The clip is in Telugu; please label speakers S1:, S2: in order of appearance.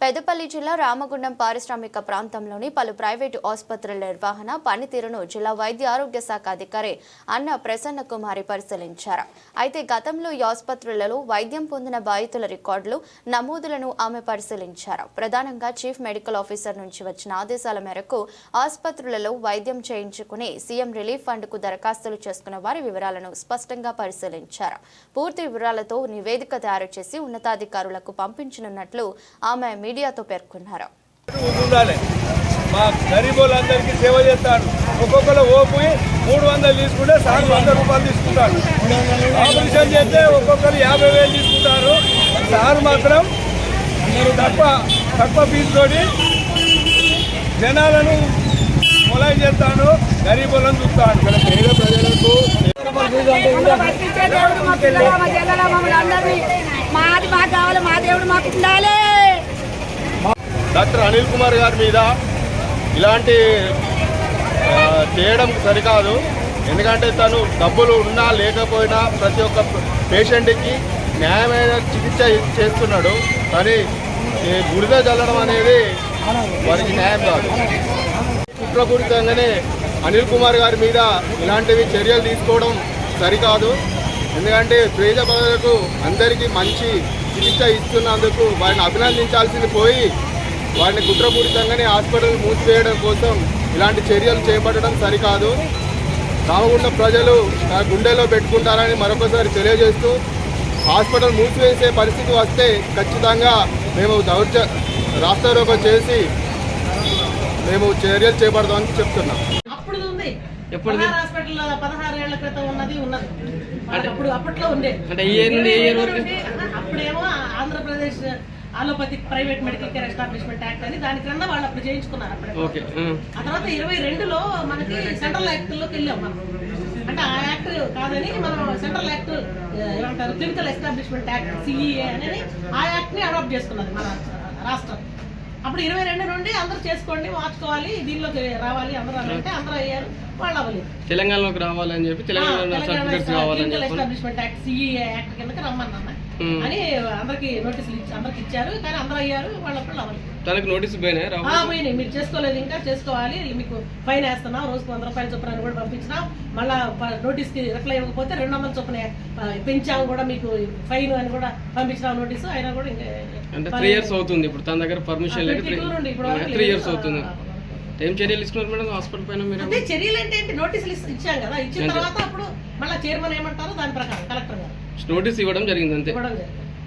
S1: పెద్దపల్లి జిల్లా రామగుండం పారిశ్రామిక ప్రాంతంలోని పలు ప్రైవేటు ఆసుపత్రుల నిర్వహణ పనితీరును జిల్లా వైద్య ఆరోగ్య శాఖ అధికారి అన్న ప్రసన్న కుమారి పరిశీలించారు. అయితే గతంలో ఈ ఆసుపత్రులలో వైద్యం పొందిన బాధితుల రికార్డులు నమోదులను ఆమె పరిశీలించారు. ప్రధానంగా చీఫ్ మెడికల్ ఆఫీసర్ నుంచి వచ్చిన ఆదేశాల మేరకు ఆసుపత్రులలో వైద్యం చేయించుకుని సీఎం రిలీఫ్ ఫండ్ కు దరఖాస్తులు చేసుకున్న వారి వివరాలను స్పష్టంగా పరిశీలించారు. పూర్తి వివరాలతో నివేదిక తయారు చేసి ఉన్నతాధికారులకు పంపించనున్నట్లు ఆమె మీడియాతో పేర్కొన్నారు.
S2: మా గరీబులందరికీ సేవ చేస్తాడు. ఒక్కొక్కరు ఓపు 300 తీసుకుంటే సార్ 100 రూపాయలు తీసుకుంటారు. ఆపరేషన్ చేస్తే ఒక్కొక్కరు 50,000 తీసుకుంటారు. సార్ మాత్రం తక్కువ ఫీజుతోటి జనాలను మొలై చేస్తాడు. గరీబులను చూస్తాడు. ఇక్కడ పేద ప్రజలకు డాక్టర్ అనిల్ కుమార్ గారి మీద ఇలాంటి చేయడం సరికాదు. ఎందుకంటే తను డబ్బులు ఉన్నా లేకపోయినా ప్రతి ఒక్క పేషెంట్కి న్యాయమైన చికిత్స చేస్తున్నాడు. కానీ బురద చల్లడం అనేది వారికి న్యాయం కాదు. కుట్రపూరితంగానే అనిల్ కుమార్ గారి మీద ఇలాంటివి చర్యలు తీసుకోవడం సరికాదు. ఎందుకంటే పేద ప్రజలకు అందరికీ మంచి చికిత్స ఇస్తున్నందుకు వారిని అభినందించాల్సింది పోయి వారిని కుట్రపూరితంగానే హాస్పిటల్ మూసివేయడం కోసం ఇలాంటి చర్యలు చేపట్టడం సరికాదు. రామగుండం ప్రజలు నా గుండెలో పెట్టుకుంటారని మరొకసారి తెలియజేస్తూ హాస్పిటల్ మూసివేసే పరిస్థితి వస్తే ఖచ్చితంగా మేము రాస్తారోకో చేసి మేము చర్యలు చేపడతామని చెప్తున్నాం.
S3: హాస్పిటల్ 16 ఏళ్ల క్రితం ఉన్నది అప్పట్లో ఉండే అప్పుడేమో Andhra Pradesh allopathic private medical care establishment act అని దాని క్రింద వాళ్ళు అప్పుడు చేయించుకున్నారు. ఆ తర్వాత 22లో మనకి సెంట్రల్ యాక్ట్ లోకి వెళ్ళాం మనం. అంటే ఆ యాక్ట్ కాదని మనం సెంట్రల్ యాక్ట్ ఏమంటారు క్లినికల్ ఎస్టాబ్లిష్మెంట్ యాక్ట్ సిఈఏ అనేది ఆ యాక్ట్ ని అడాప్ట్ చేసుకున్నది మన రాష్ట్రం. అప్పుడు 22 నుండి అందరూ చేసుకోండి, మార్చుకోవాలి, దీనిలోకి రావాలి అందరూ అంటే అందరూ అయ్యారు. వాళ్ళు అవ్వలేదు.
S4: తెలంగాణలోకి రావాలని చెప్పి
S3: clinical establishment act CEA act కిందకి రమ్మన్నా అని అందరికి నోటీసులు అందరికి ఇచ్చారు. కానీ అందరూ అయ్యారు, వాళ్ళప్పుడు అవ్వలేదు.
S4: తనకు నోటీసు పోయినాయి,
S3: మీరు చేసుకోలేదు, ఇంకా చేసుకోవాలి, మీకు ఫైన్ వేస్తున్నాం, రోజుకు 100 రూపాయల చొప్పున కూడా పంపించినాం. మళ్ళా నోటీస్కి రిప్లై ఇవ్వకపోతే 200 చొప్పున పెంచాము కూడా, మీకు ఫైన్ అని కూడా పంపించినాం నోటీసు. అయినా కూడా ఇంకా
S4: 3 years అవుతుంది. ఇప్పుడు తన దగ్గర పర్మిషన్ లేదు. 3 years అవుతుంది. ఏం చర్యలు తీసుకున్నారు మేడం హాస్పిటల్ పైన? మీరు
S3: అంటే చర్యలు అంటే నోటీసులు ఇచ్చాం కదా, ఇచ్చిన తర్వాత అప్పుడు మళ్ళీ చైర్మన్ ఏమంటారో దాని ప్రకారం కలెక్టర్ గారు
S4: నోటీస్ ఇవ్వడం జరిగింది అంతే.
S3: ఇవ్వడం జరిగింది.